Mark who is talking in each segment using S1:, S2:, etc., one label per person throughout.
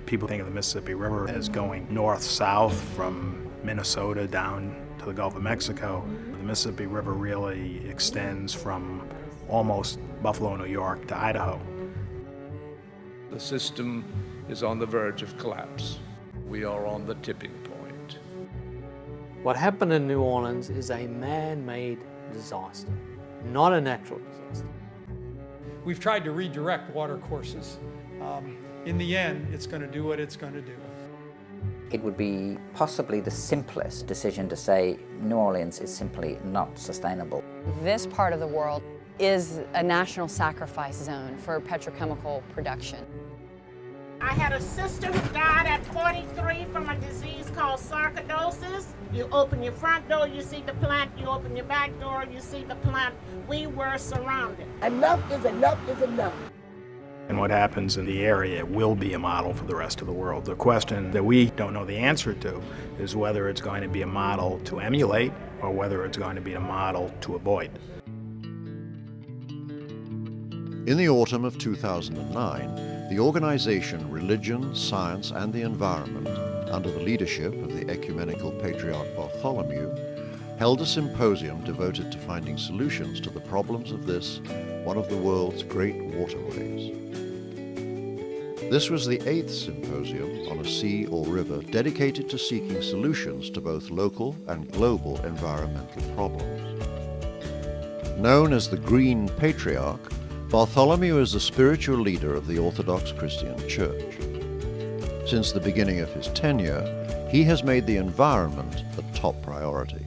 S1: People think of the Mississippi River as going north-south from Minnesota down to the Gulf of Mexico. The Mississippi River really extends from almost Buffalo, New York to Idaho.
S2: The system is on the verge of collapse. We are on the tipping point.
S3: What happened in New Orleans is a man-made disaster, not a natural disaster.
S4: We've tried to redirect water courses. In the end, it's going to do what it's going to do.
S5: It would be possibly the simplest decision to say New Orleans is simply not sustainable.
S6: This part of the world is a national sacrifice zone for petrochemical production.
S7: I had a sister who died at 43 from a disease called sarcoidosis. You open your front door, you see the plant. You open your back door, you see the plant. We were surrounded.
S8: Enough is enough is enough.
S1: And what happens in the area will be a model for the rest of the world. The question that we don't know the answer to is whether it's going to be a model to emulate or whether it's going to be a model to avoid.
S9: In the autumn of 2009, the organization Religion, Science and the Environment, under the leadership of the ecumenical patriarch Bartholomew, held a symposium devoted to finding solutions to the problems of this, one of the world's great waterways. This was the 8th symposium on a sea or river dedicated to seeking solutions to both local and global environmental problems. Known as the Green Patriarch, Bartholomew is the spiritual leader of the Orthodox Christian Church. Since the beginning of his tenure, he has made the environment a top priority.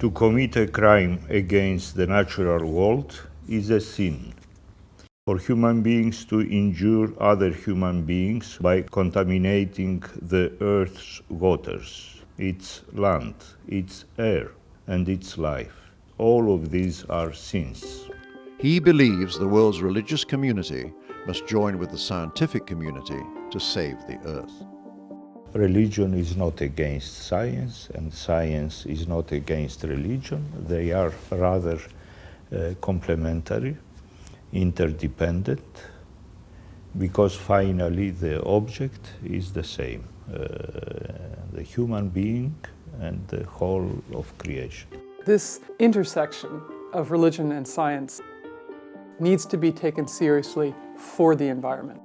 S10: To commit a crime against the natural world is a sin. For human beings to injure other human beings by contaminating the earth's waters, its land, its air, and its life. All of these are sins.
S9: He believes the world's religious community must join with the scientific community to save the earth.
S10: Religion is not against science, and science is not against religion. They are rather complementary, interdependent, because finally the object is the same, the human being and the whole of creation.
S11: This intersection of religion and science needs to be taken seriously for the environment.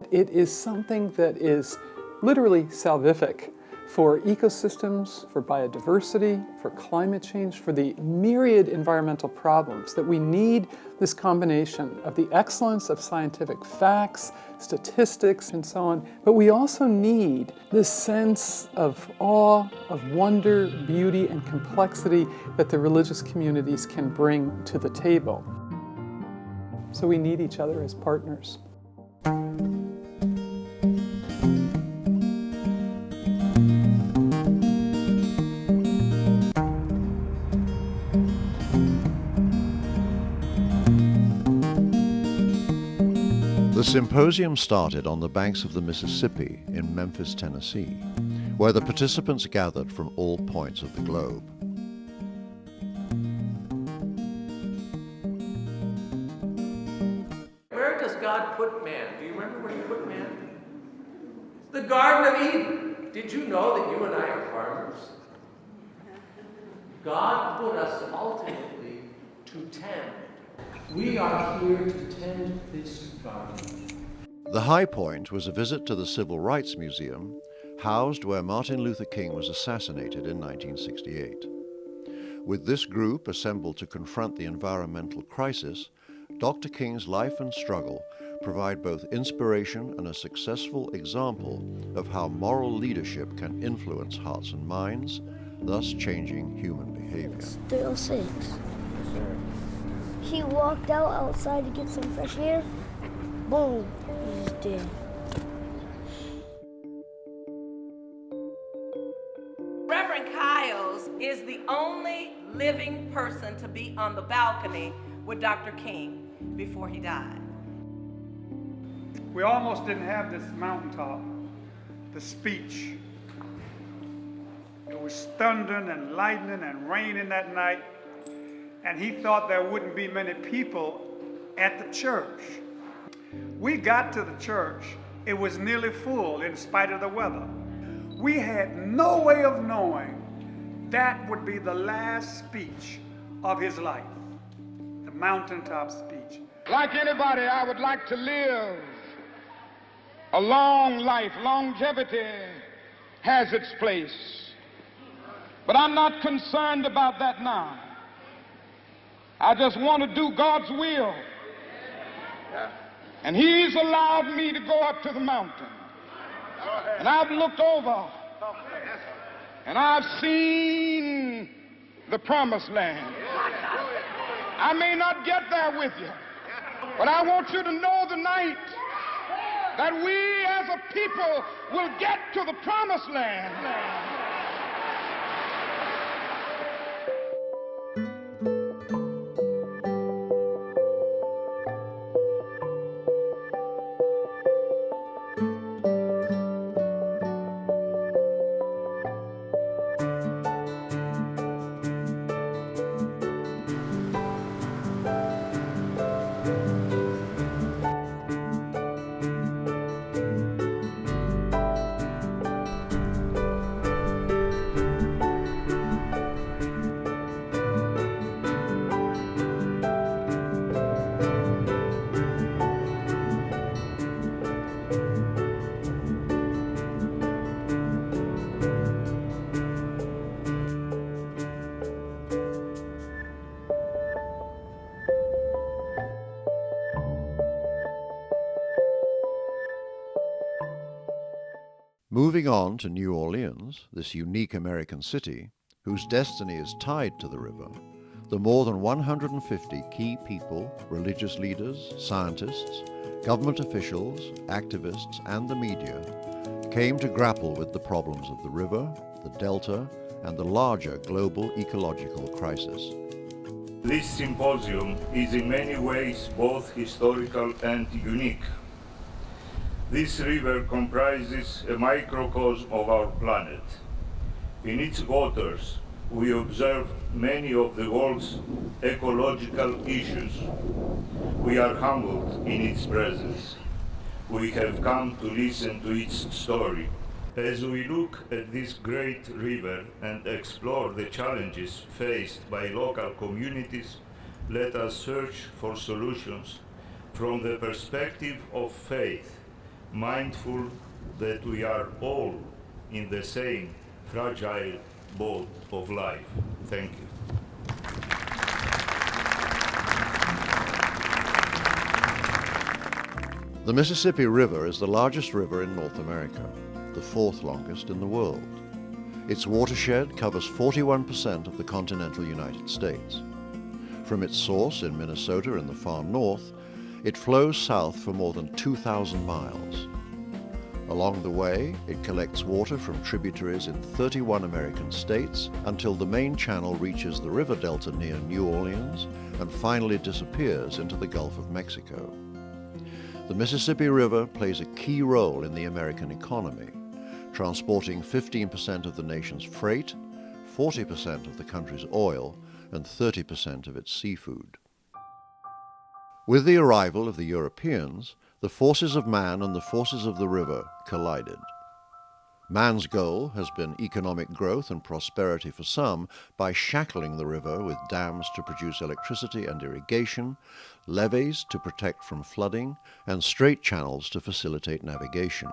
S11: It is something that is literally salvific for ecosystems, for biodiversity, for climate change, for the myriad environmental problems that we need this combination of the excellence of scientific facts, statistics, and so on, but we also need this sense of awe, of wonder, beauty, and complexity that the religious communities can bring to the table. So we need each other as partners.
S9: The symposium started on the banks of the Mississippi in Memphis, Tennessee, where the participants gathered from all points of the globe.
S12: Where does God put man? Do you remember where he put man? The Garden of Eden. Did you know that you and I are farmers? God put us ultimately to tend. We are here to tend this garden.
S9: The high point was a visit to the Civil Rights Museum, housed where Martin Luther King was assassinated in 1968. With this group assembled to confront the environmental crisis, Dr. King's life and struggle provide both inspiration and a successful example of how moral leadership can influence hearts and minds, thus changing human behavior.
S8: 306. He walked outside to get some fresh air. Boom, he's dead.
S13: Reverend Kyles is the only living person to be on the balcony with Dr. King before he died.
S14: We almost didn't have this mountaintop, the speech. It was thundering and lightning and raining that night, and he thought there wouldn't be many people at the church. We got to the church, it was nearly full in spite of the weather. We had no way of knowing that would be the last speech of his life, the mountaintop speech.
S15: Like anybody, I would like to live a long life. Longevity has its place. But I'm not concerned about that now. I just want to do God's will. And He's allowed me to go up to the mountain. And I've looked over and I've seen the promised land. I may not get there with you, but I want you to know tonight that we as a people will get to the promised land.
S9: Moving on to New Orleans, this unique American city, whose destiny is tied to the river, the more than 150 key people, religious leaders, scientists, government officials, activists, and the media came to grapple with the problems of the river, the delta, and the larger global ecological crisis.
S10: This symposium is in many ways both historical and unique. This river comprises a microcosm of our planet. In its waters, we observe many of the world's ecological issues. We are humbled in its presence. We have come to listen to its story. As we look at this great river and explore the challenges faced by local communities, let us search for solutions from the perspective of faith, mindful that we are all in the same fragile boat of life. Thank you.
S9: The Mississippi River is the largest river in North America, the fourth longest in the world. Its watershed covers 41% of the continental United States. From its source in Minnesota in the far north, it flows south for more than 2,000 miles. Along the way, it collects water from tributaries in 31 American states until the main channel reaches the river delta near New Orleans and finally disappears into the Gulf of Mexico. The Mississippi River plays a key role in the American economy, transporting 15% of the nation's freight, 40% of the country's oil, and 30% of its seafood. With the arrival of the Europeans, the forces of man and the forces of the river collided. Man's goal has been economic growth and prosperity for some by shackling the river with dams to produce electricity and irrigation, levees to protect from flooding, and straight channels to facilitate navigation.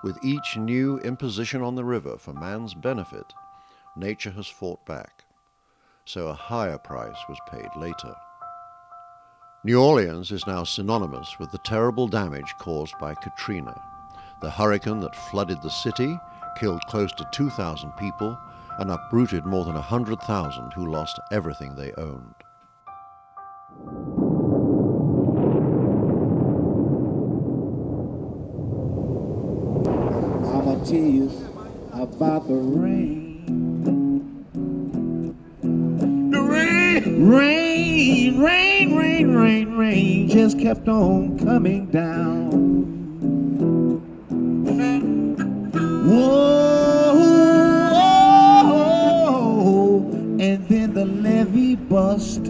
S9: With each new imposition on the river for man's benefit, nature has fought back, so a higher price was paid later. New Orleans is now synonymous with the terrible damage caused by Katrina, the hurricane that flooded the city, killed close to 2,000 people, and uprooted more than 100,000 who lost everything they owned.
S16: I'ma tell you about the rain. The rain just kept on coming down. Whoa, and then the levee bust.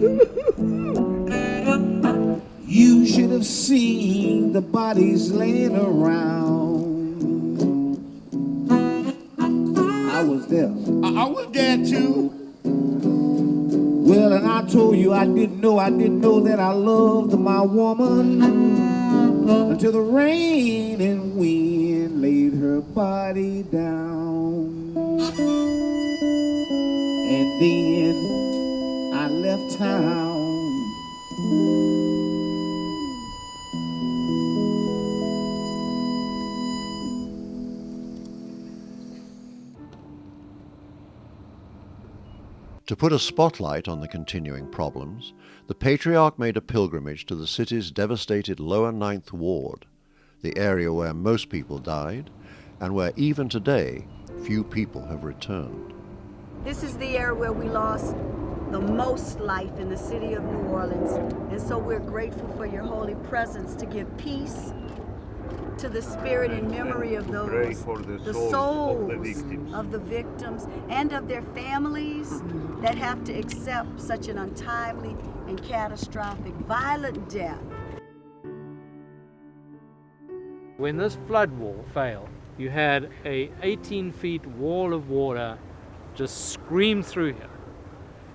S16: You should have seen and the bodies laying around. I was there. I was there too. Well, and I told you I didn't know that I loved my woman until the rain and wind laid her body down. And then I left town.
S9: To put a spotlight on the continuing problems, the Patriarch made a pilgrimage to the city's devastated Lower Ninth Ward, the area where most people died, and where even today, few people have returned.
S17: This is the area where we lost the most life in the city of New Orleans, and so we're grateful for your holy presence to give peace to the spirit and memory of those, the souls of the victims and of their families that have to accept such an untimely and catastrophic, violent death.
S3: When this flood wall failed, you had a 18-feet wall of water just scream through here.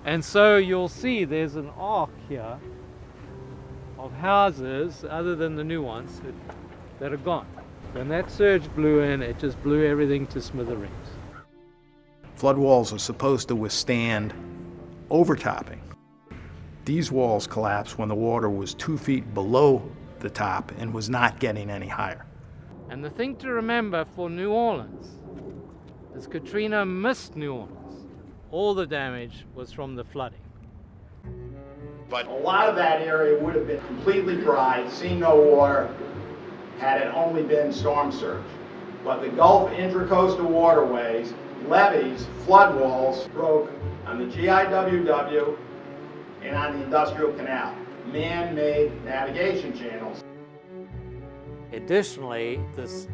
S3: And so you'll see there's an arc here of houses, other than the new ones, that are gone. When that surge blew in, it just blew everything to smithereens.
S1: Flood walls are supposed to withstand overtopping. These walls collapsed when the water was 2 feet below the top and was not getting any higher.
S3: And the thing to remember for New Orleans is Katrina missed New Orleans. All the damage was from the flooding.
S1: But a lot of that area would have been completely dry, seen no water, had it only been storm surge. But the Gulf intracoastal waterways, levees, flood walls broke on the GIWW and on the Industrial Canal, man-made navigation channels.
S3: Additionally, this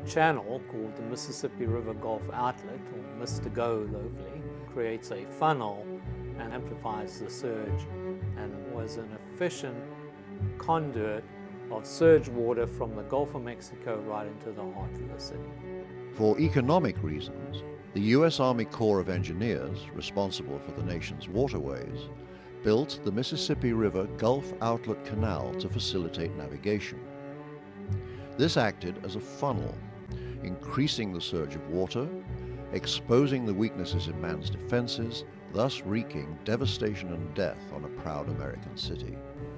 S3: channel called the Mississippi River Gulf Outlet, or Mr. Go locally, creates a funnel and amplifies the surge and was an efficient conduit of surge water from the Gulf of Mexico right into the heart of the city.
S9: For economic reasons, the U.S. Army Corps of Engineers, responsible for the nation's waterways, built the Mississippi River Gulf Outlet Canal to facilitate navigation. This acted as a funnel, increasing the surge of water, exposing the weaknesses in man's defenses, thus wreaking devastation and death on a proud American city.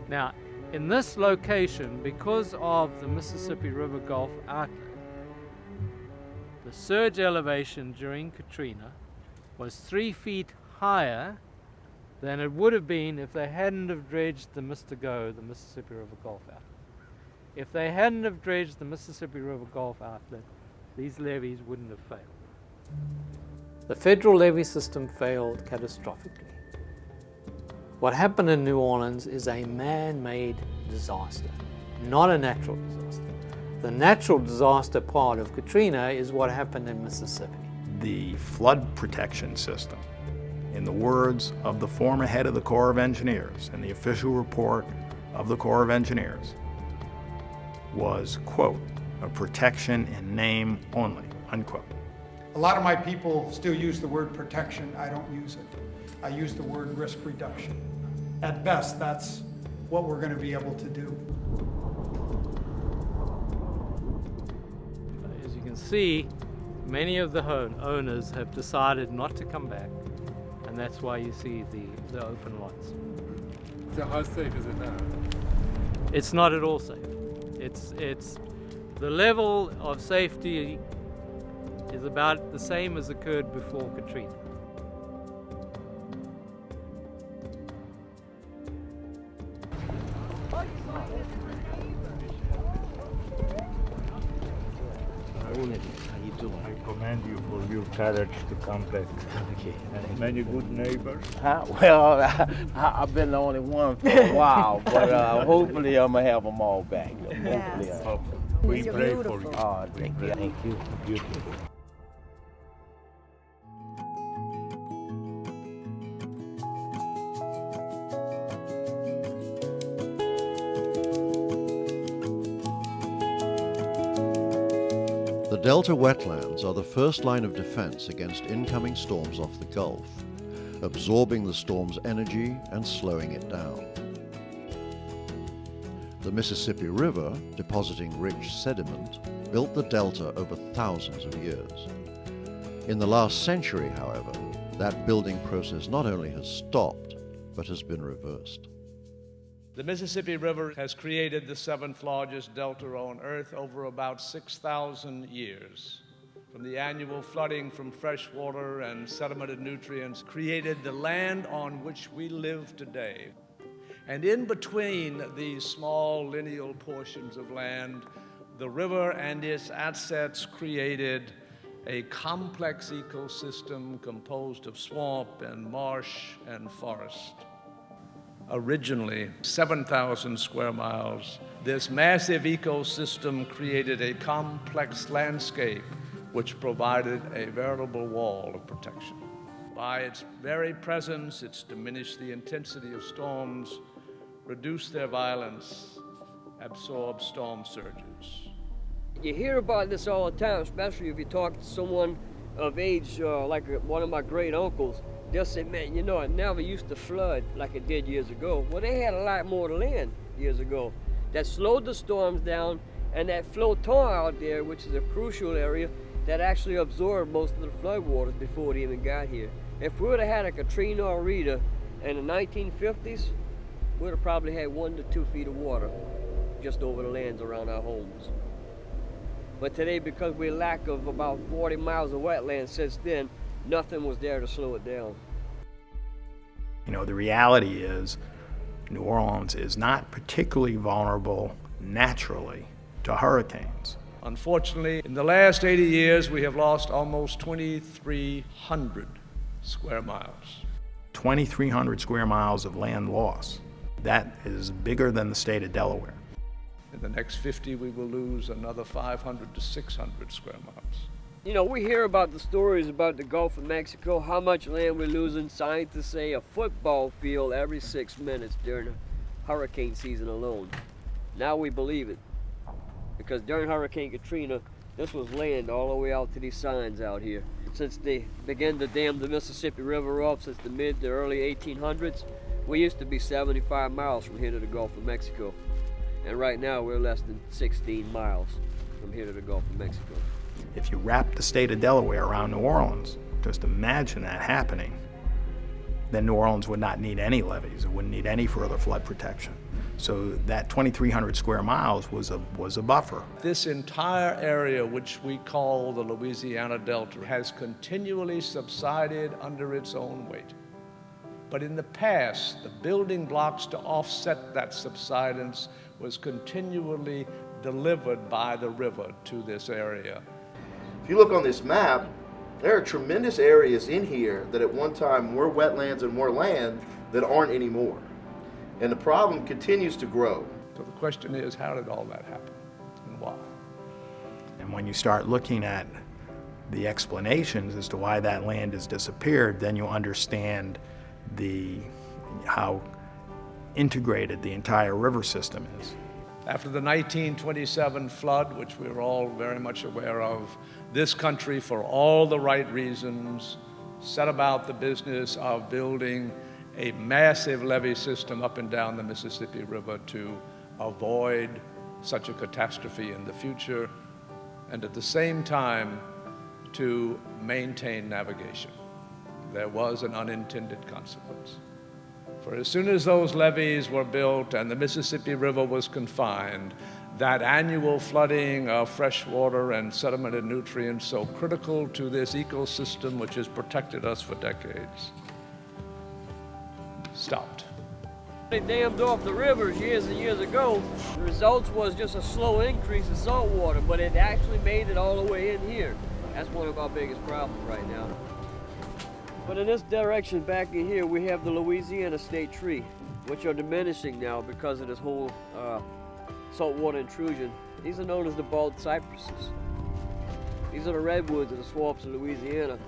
S3: Now, in this location, because of the Mississippi River Gulf Outlet, the surge elevation during Katrina was 3 feet higher than it would have been if they hadn't have dredged the Mr. Go, the Mississippi River Gulf Outlet. If they hadn't have dredged the Mississippi River Gulf Outlet, these levees wouldn't have failed. The federal levee system failed catastrophically. What happened in New Orleans is a man-made disaster, not a natural disaster. The natural disaster part of Katrina is what happened in Mississippi.
S1: The flood protection system, in the words of the former head of the Corps of Engineers in the official report of the Corps of Engineers, was, quote, a protection in name only, unquote.
S4: A lot of my people still use the word protection. I don't use it. I use the word risk reduction. At best, that's what we're going to be able to do.
S3: As you can see, many of the owners have decided not to come back, and that's why you see the open lots.
S2: So how safe is it now?
S3: It's not at all safe. It's the level of safety is about the same as occurred before Katrina.
S10: How you doing? I commend you for your courage to come back. Okay. Many good neighbors?
S18: Well, I've been the only one for a while, but hopefully I'm going to have them all back.
S10: Yes. We pray for you.
S18: Oh, thank you.
S10: Thank you. Beautiful.
S9: The delta wetlands are the first line of defense against incoming storms off the Gulf, absorbing the storm's energy and slowing it down. The Mississippi River, depositing rich sediment, built the delta over thousands of years. In the last century, however, that building process not only has stopped, but has been reversed.
S2: The Mississippi River has created the seventh largest delta on Earth over about 6,000 years. From the annual flooding from fresh water and sedimented nutrients created the land on which we live today. And in between these small lineal portions of land, the river and its assets created a complex ecosystem composed of swamp and marsh and forest. Originally 7,000 square miles, this massive ecosystem created a complex landscape which provided a veritable wall of protection. By its very presence, it's diminished the intensity of storms, reduced their violence, absorbed storm surges.
S19: You hear about this all the time, especially if you talk to someone of age, like one of my great uncles. They'll say, man, you know, it never used to flood like it did years ago. Well, they had a lot more land years ago that slowed the storms down, and that flow-torrent out there, which is a crucial area, that actually absorbed most of the flood waters before it even got here. If we would have had a Katrina or Rita in the 1950s, we would have probably had 1 to 2 feet of water just over the lands around our homes. But today, because we lack of about 40 miles of wetland since then, nothing was there to slow it down.
S1: You know, the reality is New Orleans is not particularly vulnerable naturally to hurricanes.
S2: Unfortunately, in the last 80 years, we have lost almost 2,300 square miles.
S1: 2,300 square miles of land loss. That is bigger than the state of Delaware.
S2: In the next 50, we will lose another 500 to 600 square miles.
S19: You know, we hear about the stories about the Gulf of Mexico, how much land we're losing. Scientists say a football field every 6 minutes during the hurricane season alone. Now we believe it, because during Hurricane Katrina, this was land all the way out to these signs out here. Since they began to dam the Mississippi River off since the mid to early 1800s, we used to be 75 miles from here to the Gulf of Mexico. And right now, we're less than 16 miles from here to the Gulf of Mexico.
S1: If you wrap the state of Delaware around New Orleans, just imagine that happening, then New Orleans would not need any levees. It wouldn't need any further flood protection. So that 2,300 square miles was a buffer.
S2: This entire area, which we call the Louisiana Delta, has continually subsided under its own weight. But in the past, the building blocks to offset that subsidence was continually delivered by the river to this area.
S20: If you look on this map, there are tremendous areas in here that at one time were wetlands and more land that aren't anymore. And the problem continues to grow.
S2: So the question is, how did all that happen and why?
S1: And when you start looking at the explanations as to why that land has disappeared, then you understand how integrated the entire river system is.
S2: After the 1927 flood, which we were all very much aware of, this country, for all the right reasons, set about the business of building a massive levee system up and down the Mississippi River to avoid such a catastrophe in the future, and at the same time to maintain navigation. There was an unintended consequence. For as soon as those levees were built and the Mississippi River was confined, that annual flooding of fresh water and sedimented nutrients so critical to this ecosystem which has protected us for decades stopped.
S19: They dammed off the rivers years and years ago. The results was just a slow increase in salt water, but it actually made it all the way in here. That's one of our biggest problems right now. But in this direction back in here, we have the Louisiana state tree, which are diminishing now because of this whole saltwater intrusion. These are known as the bald cypresses. These are the redwoods of the swamps of Louisiana.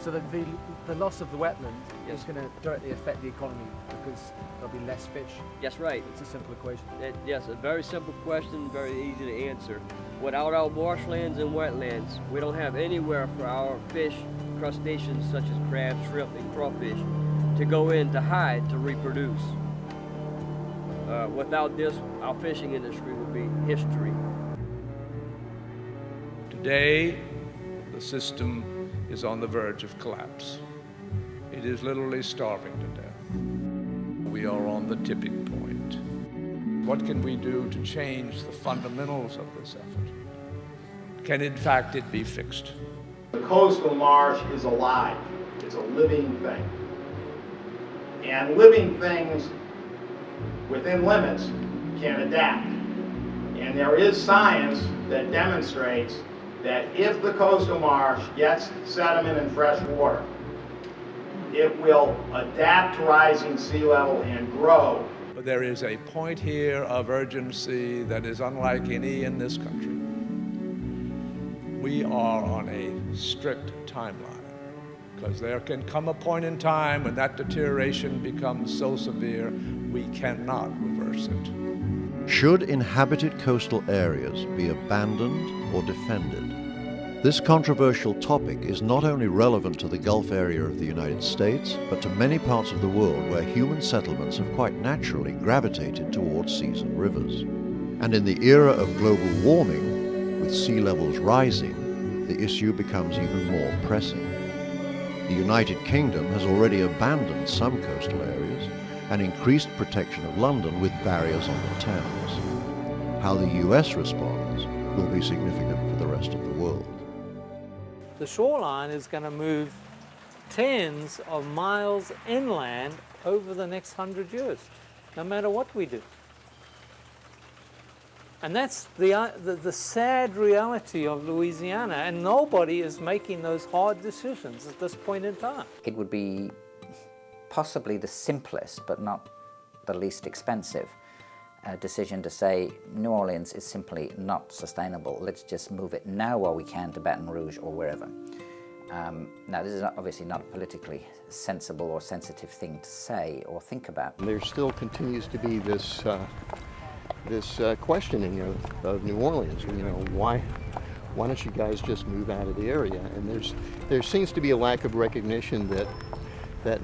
S21: So the loss of the wetland is going to directly affect the economy because there'll be less fish.
S19: Yes, right.
S21: It's a simple equation.
S19: Yes, a very simple question, very easy to answer. Without our marshlands and wetlands, we don't have anywhere for our fish, crustaceans such as crabs, shrimp, and crawfish to go in to hide to reproduce. Without this, our fishing industry would be history.
S2: Today, the system is on the verge of collapse. It is literally starving to death. We are on the tipping point. What can we do to change the fundamentals of this effort? Can in fact it be fixed?
S1: The coastal marsh is alive. It's a living thing. And living things within limits can adapt. And there is science that demonstrates that if the coastal marsh gets sediment and fresh water, it will adapt to rising sea level and grow.
S2: But there is a point here of urgency that is unlike any in this country. We are on a strict timeline, because there can come a point in time when that deterioration becomes so severe we cannot reverse it.
S9: Should inhabited coastal areas be abandoned or defended? This controversial topic is not only relevant to the Gulf area of the United States, but to many parts of the world where human settlements have quite naturally gravitated towards seas and rivers. And in the era of global warming, with sea levels rising, the issue becomes even more pressing. The United Kingdom has already abandoned some coastal areas and increased protection of London with barriers on the Thames. How the US responds will be significant for the rest of the world.
S3: The shoreline is going to move tens of miles inland over the next 100 years, no matter what we do. And that's the sad reality of Louisiana, and nobody is making those hard decisions at this point in time.
S5: It would be possibly the simplest, but not the least expensive decision to say New Orleans is simply not sustainable. Let's just move it now while we can to Baton Rouge or wherever. Now, this is obviously not a politically sensible or sensitive thing to say or think about.
S22: There still continues to be this questioning of New Orleans. You know, why don't you guys just move out of the area? And there seems to be a lack of recognition that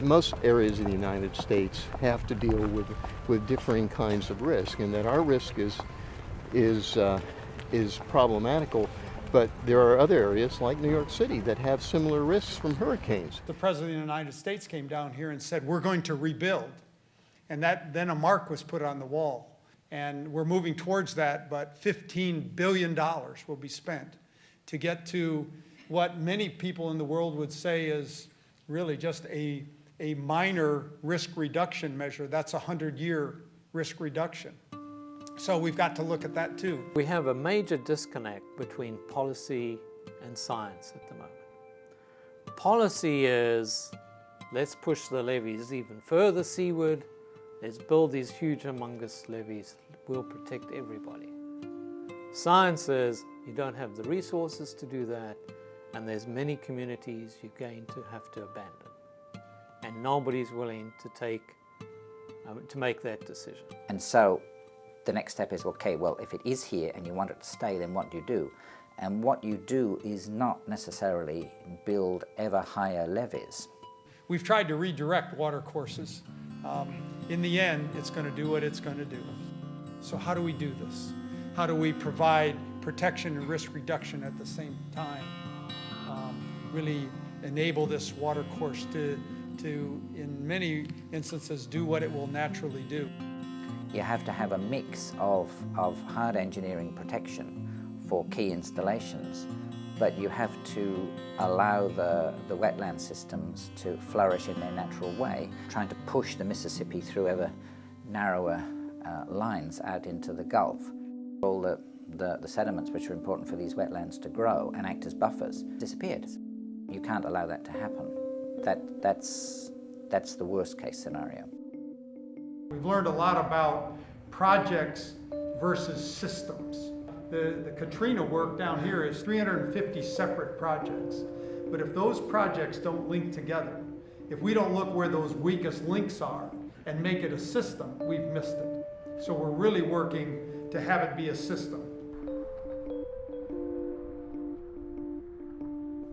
S22: most areas in the United States have to deal with differing kinds of risk, and that our risk is problematical. But there are other areas like New York City that have similar risks from hurricanes.
S4: The President of the United States came down here and said, we're going to rebuild. And then a mark was put on the wall. And we're moving towards that, but $15 billion will be spent to get to what many people in the world would say is really just a minor risk reduction measure. That's a 100-year risk reduction. So we've got to look at that too.
S3: We have a major disconnect between policy and science at the moment. Policy is, let's push the levees even further seaward, let's build these huge humongous levees, we'll protect everybody. Science says you don't have the resources to do that, and there's many communities you're going to have to abandon. And nobody's willing to make that decision.
S5: And so the next step is, okay, well, if it is here and you want it to stay, then what do you do? And what you do is not necessarily build ever higher levees.
S4: We've tried to redirect water courses. In the end, it's going to do what it's going to do. So how do we do this? How do we provide protection and risk reduction at the same time? Really enable this water course to, in many instances, do what it will naturally do.
S5: You have to have a mix of hard engineering protection for key installations, but you have to allow the wetland systems to flourish in their natural way, trying to push the Mississippi through ever narrower lines out into the Gulf. All the sediments which are important for these wetlands to grow and act as buffers disappeared. You can't allow that to happen. That's the worst case scenario.
S4: We've learned a lot about projects versus systems. The Katrina work down here is 350 separate projects. But if those projects don't link together, if we don't look where those weakest links are and make it a system, we've missed it. So we're really working to have it be a system.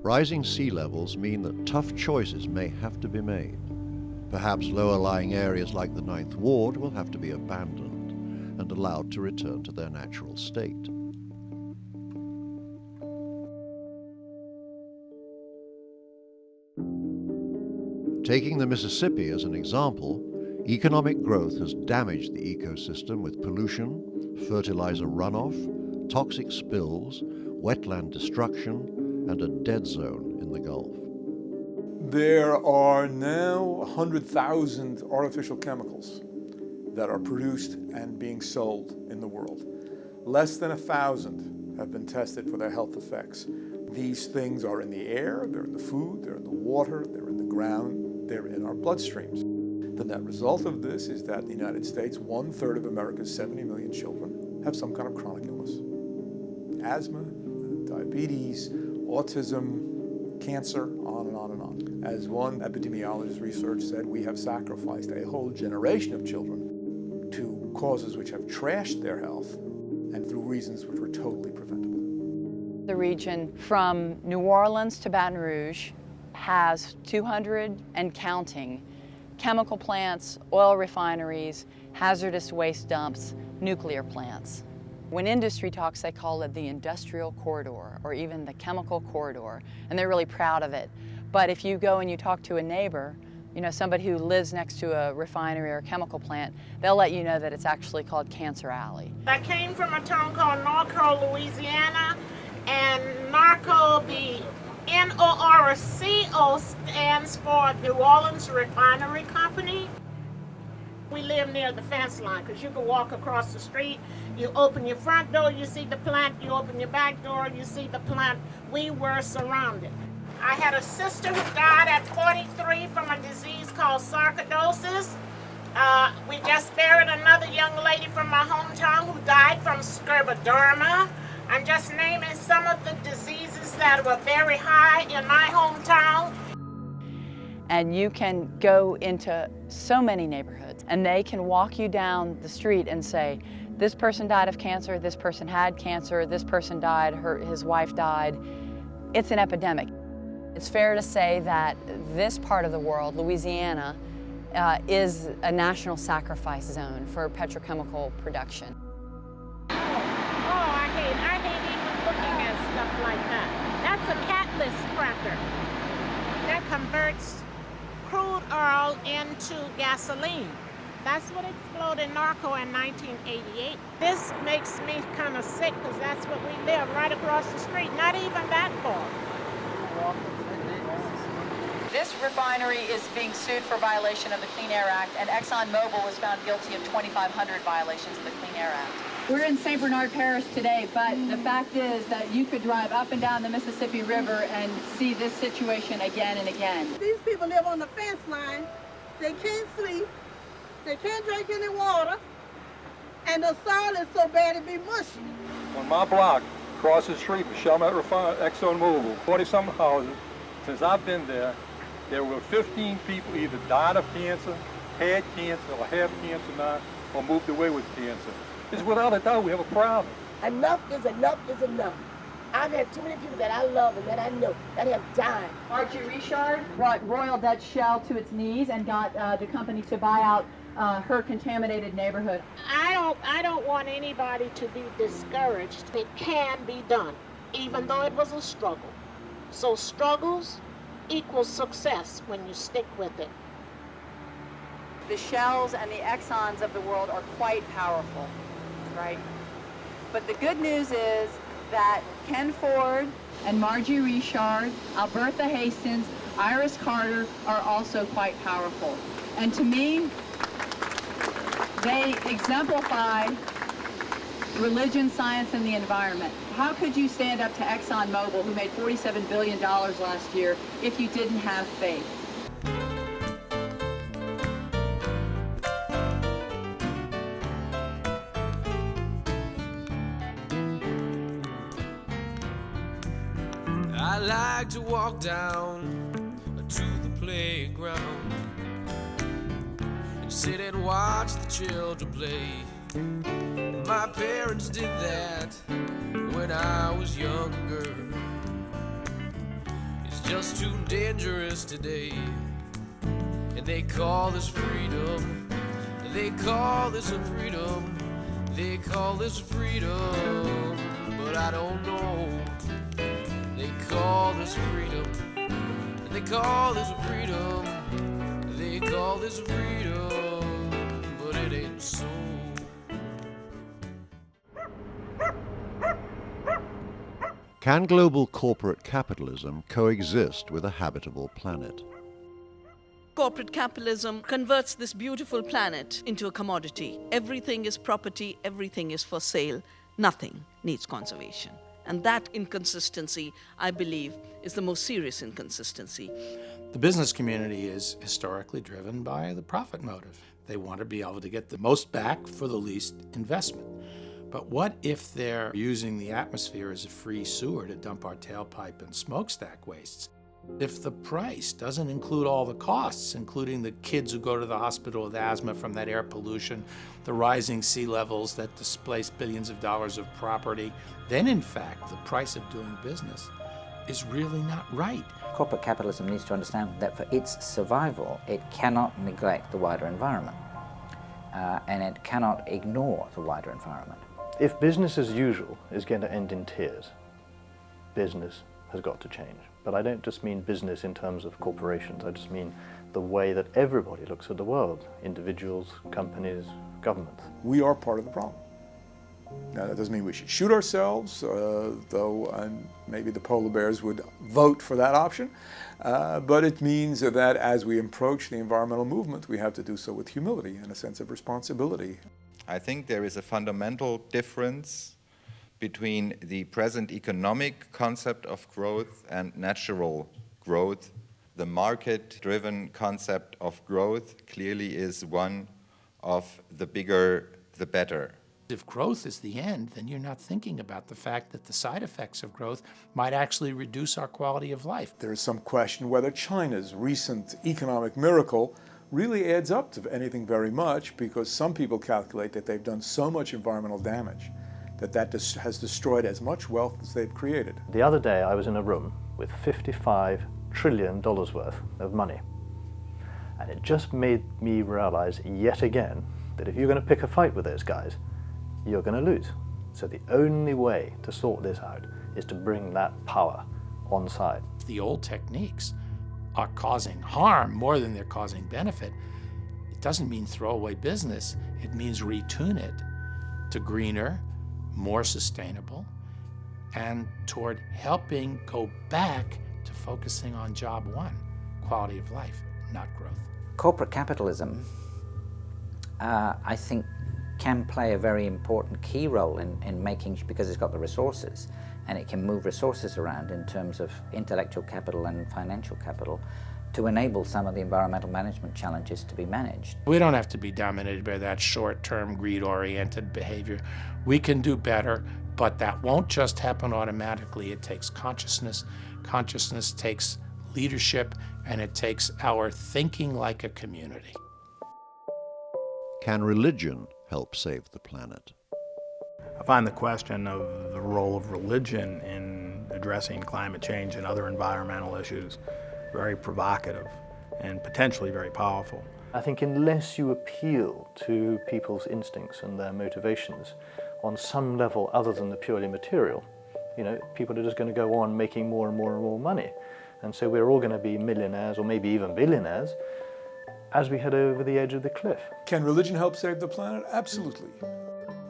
S9: rising sea levels mean that tough choices may have to be made. Perhaps lower-lying areas like the Ninth Ward will have to be abandoned and allowed to return to their natural state. Taking the Mississippi as an example, economic growth has damaged the ecosystem with pollution, fertilizer runoff, toxic spills, wetland destruction, and a dead zone in the Gulf.
S6: There are now 100,000 artificial chemicals that are produced and being sold in the world. Less than 1,000 have been tested for their health effects. These things are in the air, they're in the food, they're in the water, they're in the ground, they're in our bloodstreams. The net result of this is that in the United States, 1/3 of America's 70 million children have some kind of chronic illness. Asthma, diabetes, autism, cancer, on and on and on. As one epidemiologist research said, we have sacrificed a whole generation of children to causes which have trashed their health and through reasons which were totally preventable.
S7: The region from New Orleans to Baton Rouge has 200 and counting chemical plants, oil refineries, hazardous waste dumps, nuclear plants. When industry talks, they call it the industrial corridor or even the chemical corridor, and they're really proud of it. But if you go and you talk to a neighbor, you know, somebody who lives next to a refinery or a chemical plant, they'll let you know that it's actually called Cancer Alley.
S23: I came from a town called Norco, Louisiana, and Norco, the NORCO stands for New Orleans Refinery Company. We live near the fence line because you can walk across the street, you open your front door, you see the plant, you open your back door, you see the plant. We were surrounded. I had a sister who died at 43 from a disease called sarcoidosis. We just buried another young lady from my hometown who died from scleroderma. I'm just naming some of the diseases that were very high in my hometown.
S7: And you can go into so many neighborhoods and they can walk you down the street and say, this person died of cancer, this person had cancer, this person died, his wife died. It's an epidemic. It's fair to say that this part of the world, Louisiana, is a national sacrifice zone for petrochemical production.
S23: I hate even looking at stuff like that. That's a catalyst cracker that converts crude oil into gasoline. That's what exploded in Norco in 1988. This makes me kind of sick because that's what we live right across the street, not even that far.
S7: This refinery is being sued for violation of the Clean Air Act, and ExxonMobil was found guilty of 2,500 violations of the Clean Air Act. We're in St. Bernard Parish today, but the fact is that you could drive up and down the Mississippi River and see this situation again and again.
S24: These people live on the fence line. They can't sleep. They can't drink any water. And the soil is so bad it be mushy.
S25: On my block, across the street from Chalmette ExxonMobil, 40-something houses, since I've been there, there were 15 people either died of cancer, had cancer, or have cancer now, or moved away with cancer. It's without a doubt we have a problem.
S8: Enough is enough is enough. I've had too many people that I love and that I know that have died.
S7: Archie Richard brought Royal Dutch Shell to its knees and got the company to buy out her contaminated neighborhood.
S23: I don't want anybody to be discouraged. It can be done, even though it was a struggle. So struggles equals success when you stick with it.
S7: The Shells and the Exxons of the world are quite powerful, right? But the good news is that Ken Ford and Margie Richard, Albertha Hastings, Iris Carter are also quite powerful. And to me, they exemplify religion, science, and the environment. How could you stand up to ExxonMobil, who made $47 billion last year, if you didn't have faith?
S26: I like to walk down to the playground and sit and watch the children play. My parents did that when I was younger. just too dangerous today. And they call this freedom. They call this a freedom. They call this freedom. But I don't know. They call this freedom. They call this freedom. They call this freedom. But it ain't so.
S9: Can global corporate capitalism coexist with a habitable planet?
S11: Corporate capitalism converts this beautiful planet into a commodity. Everything is property, everything is for sale, nothing needs conservation. And that inconsistency, I believe, is the most serious inconsistency.
S12: The business community is historically driven by the profit motive. They want to be able to get the most back for the least investment. But what if they're using the atmosphere as a free sewer to dump our tailpipe and smokestack wastes? If the price doesn't include all the costs, including the kids who go to the hospital with asthma from that air pollution, the rising sea levels that displace billions of dollars of property, then in fact the price of doing business is really not right.
S5: Corporate capitalism needs to understand that for its survival, it cannot neglect the wider environment, and it cannot ignore the wider environment.
S13: If business as usual is going to end in tears, business has got to change. But I don't just mean business in terms of corporations, I just mean the way that everybody looks at the world, individuals, companies, governments.
S6: We are part of the problem. Now that doesn't mean we should shoot ourselves, though maybe the polar bears would vote for that option, but it means that as we approach the environmental movement, we have to do so with humility and a sense of responsibility.
S14: I think there is a fundamental difference between the present economic concept of growth and natural growth. The market-driven concept of growth clearly is one of the bigger, the better.
S12: If growth is the end, then you're not thinking about the fact that the side effects of growth might actually reduce our quality of life.
S6: There is some question whether China's recent economic miracle really adds up to anything very much, because some people calculate that they've done so much environmental damage that has destroyed as much wealth as they've created.
S13: The other day I was in a room with $55 trillion worth of money. And it just made me realize yet again that if you're going to pick a fight with those guys, you're going to lose. So the only way to sort this out is to bring that power on side.
S12: The old techniques are causing harm more than they're causing benefit. It doesn't mean throw away business. It means retune it to greener, more sustainable, and toward helping go back to focusing on job one, quality of life, not growth.
S5: Corporate capitalism, I think, can play a very important key role in making, because it's got the resources, and it can move resources around in terms of intellectual capital and financial capital to enable some of the environmental management challenges to be managed.
S12: We don't have to be dominated by that short-term, greed-oriented behavior. We can do better, but that won't just happen automatically. It takes consciousness. Consciousness takes leadership, and it takes our thinking like a community.
S9: Can religion help save the planet?
S1: I find the question of the role of religion in addressing climate change and other environmental issues very provocative and potentially very powerful.
S13: I think unless you appeal to people's instincts and their motivations on some level other than the purely material, people are just going to go on making more and more and more money. And so we're all going to be millionaires or maybe even billionaires as we head over the edge of the cliff.
S6: Can religion help save the planet? Absolutely.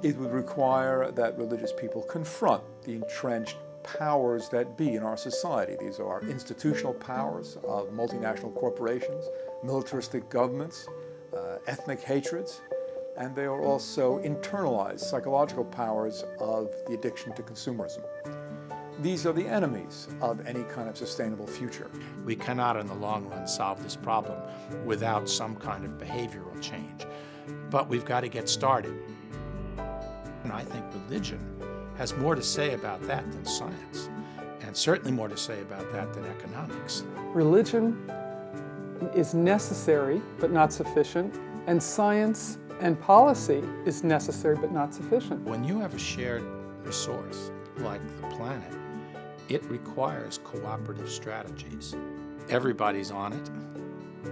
S6: It would require that religious people confront the entrenched powers that be in our society. These are institutional powers of multinational corporations, militaristic governments, ethnic hatreds, and they are also internalized psychological powers of the addiction to consumerism. These are the enemies of any kind of sustainable future.
S12: We cannot in the long run solve this problem without some kind of behavioral change, but we've got to get started. And I think religion has more to say about that than science, and certainly more to say about that than economics.
S15: Religion is necessary but not sufficient, and science and policy is necessary but not sufficient.
S12: When you have a shared resource like the planet, it requires cooperative strategies. Everybody's on it,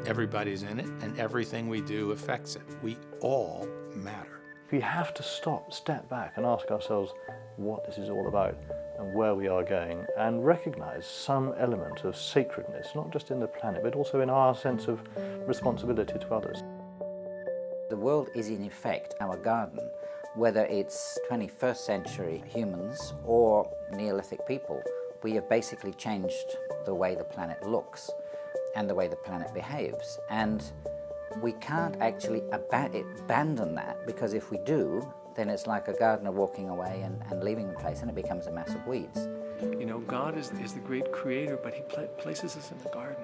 S12: everybody's in it, and everything we do affects it. We all matter.
S13: We have to step back and ask ourselves what this is all about and where we are going, and recognize some element of sacredness, not just in the planet, but also in our sense of responsibility to others.
S5: The world is in effect our garden, whether it's 21st century humans or Neolithic people. We have basically changed the way the planet looks and the way the planet behaves. And we can't actually abandon that, because if we do, then it's like a gardener walking away and leaving the place, and it becomes a mass of weeds.
S10: You know, God is the great creator, but he places us in the garden.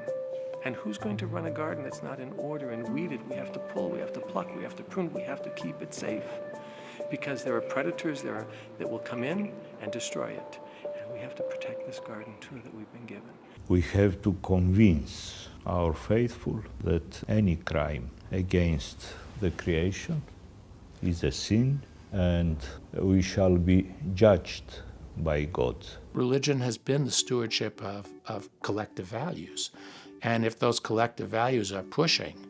S10: And who's going to run a garden that's not in order and weeded? We have to pull, we have to pluck, we have to prune, we have to keep it safe. Because there are predators that will come in and destroy it. And we have to protect this garden too that we've been given.
S16: We have to convince our faithful that any crime against the creation is a sin, and we shall be judged by God.
S12: Religion has been the stewardship of collective values. And if those collective values are pushing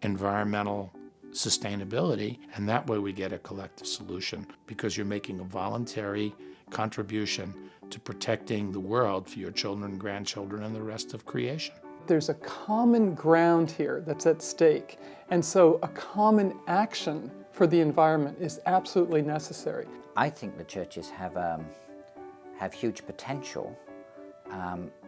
S12: environmental sustainability, and that way we get a collective solution, because you're making a voluntary contribution to protecting the world for your children, grandchildren, and the rest of creation.
S15: There's a common ground here that's at stake, and so a common action for the environment is absolutely necessary.
S5: I think the churches have huge potential,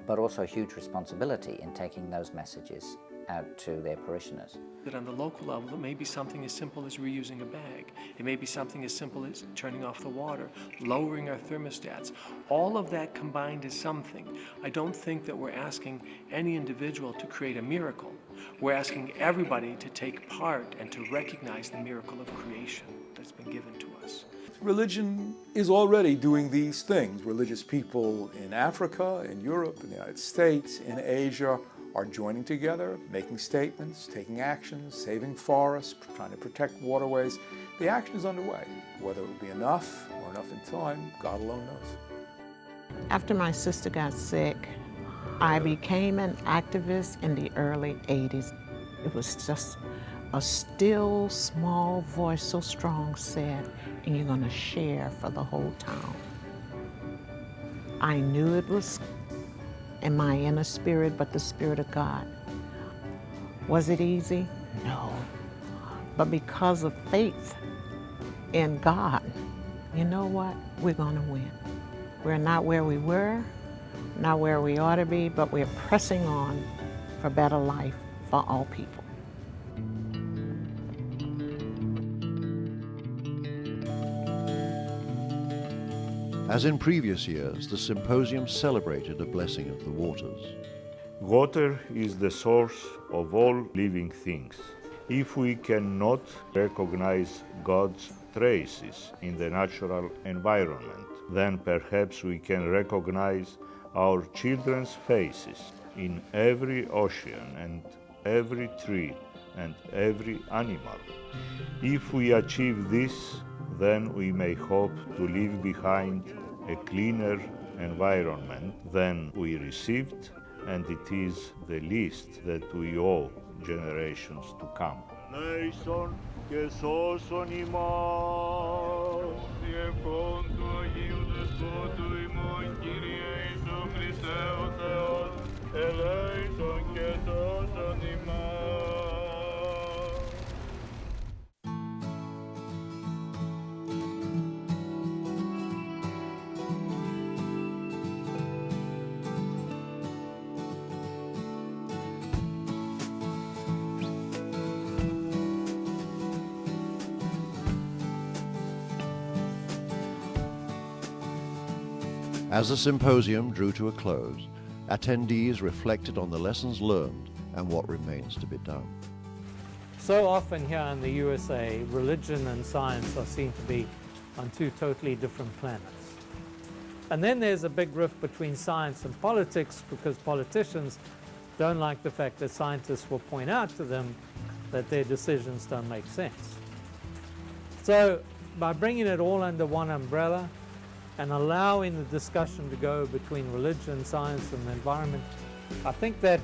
S5: but also huge responsibility in taking those messages out to their parishioners.
S10: That on the local level, it may be something as simple as reusing a bag. It may be something as simple as turning off the water, lowering our thermostats. All of that combined is something. I don't think that we're asking any individual to create a miracle. We're asking everybody to take part and to recognize the miracle of creation that's been given to us.
S6: Religion is already doing these things. Religious people in Africa, in Europe, in the United States, in Asia are joining together, making statements, taking actions, saving forests, trying to protect waterways. The action is underway. Whether it will be enough or enough in time, God alone knows.
S23: After my sister got sick, I became an activist in the early 80s. It was just a still, small voice so strong said, and you're going to share for the whole town. I knew it was in my inner spirit, but the Spirit of God. Was it easy? No. But because of faith in God, you know what? We're going to win. We're not where we were, not where we ought to be, but we're pressing on for better life for all people.
S9: As in previous years, the symposium celebrated a blessing of the waters.
S16: Water is the source of all living things. If we cannot recognize God's traces in the natural environment, then perhaps we can recognize our children's faces in every ocean and every tree and every animal. If we achieve this, then we may hope to leave behind a cleaner environment than we received, and it is the least that we owe generations to come.
S9: As the symposium drew to a close, attendees reflected on the lessons learned and what remains to be done.
S3: So often here in the USA, religion and science are seen to be on two totally different planets. And then there's a big rift between science and politics, because politicians don't like the fact that scientists will point out to them that their decisions don't make sense. So by bringing it all under one umbrella, and allowing the discussion to go between religion, science, and the environment, I think that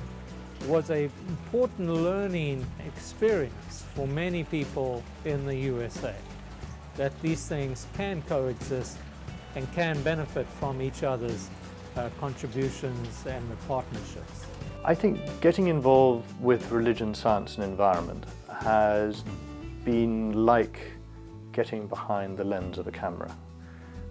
S3: was an important learning experience for many people in the USA, that these things can coexist and can benefit from each other's contributions and the partnerships.
S13: I think getting involved with religion, science and environment has been like getting behind the lens of a camera.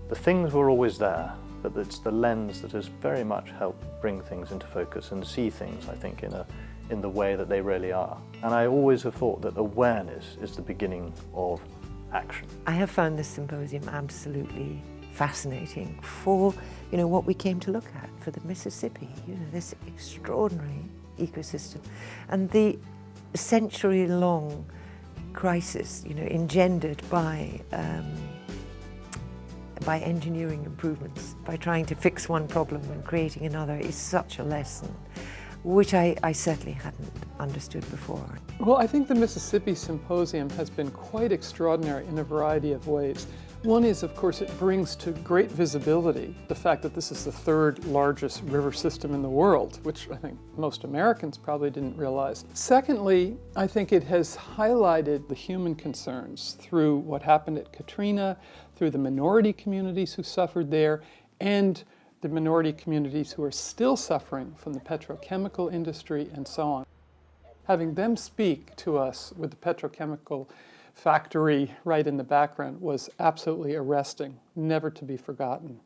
S13: The things were always there, but it's the lens that has very much helped bring things into focus and see things, I think, in the way that they really are. And I always have thought that awareness is the beginning of action.
S2: I have found this symposium absolutely fascinating for, what we came to look at, for the Mississippi, this extraordinary ecosystem. And the century-long crisis, engendered by engineering improvements, by trying to fix one problem and creating another, is such a lesson, which I certainly hadn't understood before.
S15: Well, I think the Mississippi Symposium has been quite extraordinary in a variety of ways. One is, of course, it brings to great visibility the fact that this is the third largest river system in the world, which I think most Americans probably didn't realize. Secondly, I think it has highlighted the human concerns through what happened at Katrina, through the minority communities who suffered there, and the minority communities who are still suffering from the petrochemical industry and so on. Having them speak to us with the petrochemical factory right in the background was absolutely arresting, never to be forgotten.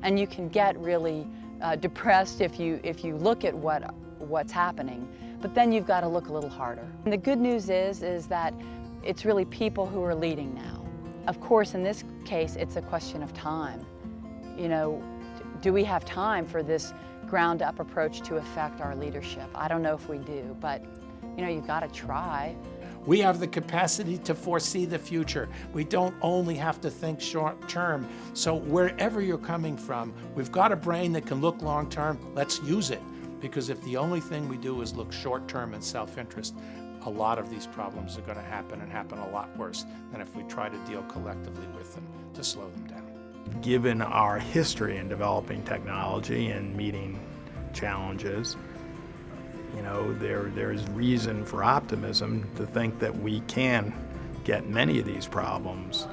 S7: And you can get really depressed if you look at what's happening, but then you've got to look a little harder. And the good news is that it's really people who are leading now. Of course, in this case, it's a question of time. Do we have time for this ground-up approach to affect our leadership? I don't know if we do, but you've got to try.
S12: We have the capacity to foresee the future. We don't only have to think short term. So wherever you're coming from, we've got a brain that can look long term. Let's use it. Because if the only thing we do is look short term and self-interest, a lot of these problems are going to happen and happen a lot worse than if we try to deal collectively with them to slow them down.
S1: Given our history in developing technology and meeting challenges, there's reason for optimism to think that we can get many of these problems,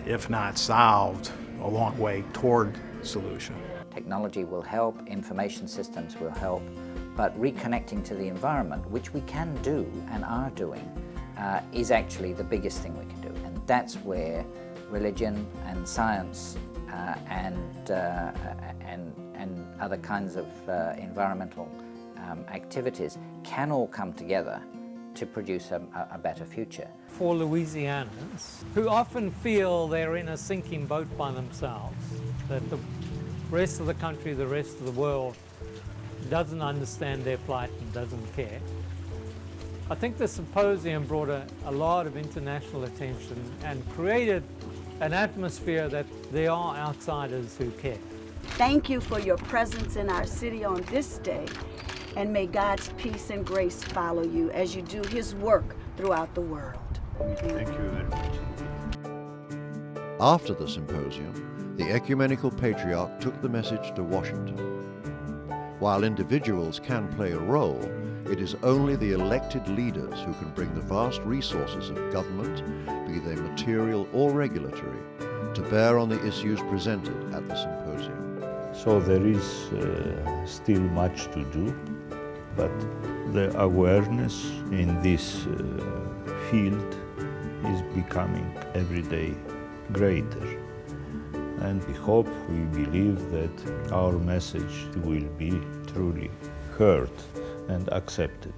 S1: if not solved, a long way toward solution.
S5: Technology will help, information systems will help, but reconnecting to the environment, which we can do and are doing, is actually the biggest thing we can do. And that's where religion and science and other kinds of environmental activities can all come together to produce a better future.
S3: For Louisianans, who often feel they're in a sinking boat by themselves, that the rest of the country, the rest of the world doesn't understand their plight and doesn't care, I think the symposium brought a lot of international attention and created an atmosphere that there are outsiders who care.
S17: Thank you for your presence in our city on this day, and may God's peace and grace follow you as you do His work throughout the world.
S16: Thank you very much.
S9: After the symposium, the Ecumenical Patriarch took the message to Washington. While individuals can play a role, it is only the elected leaders who can bring the vast resources of government, be they material or regulatory, to bear on the issues presented at the symposium.
S16: So there is still much to do, but the awareness in this field is becoming every day greater. And we hope, we believe that our message will be truly heard and accepted.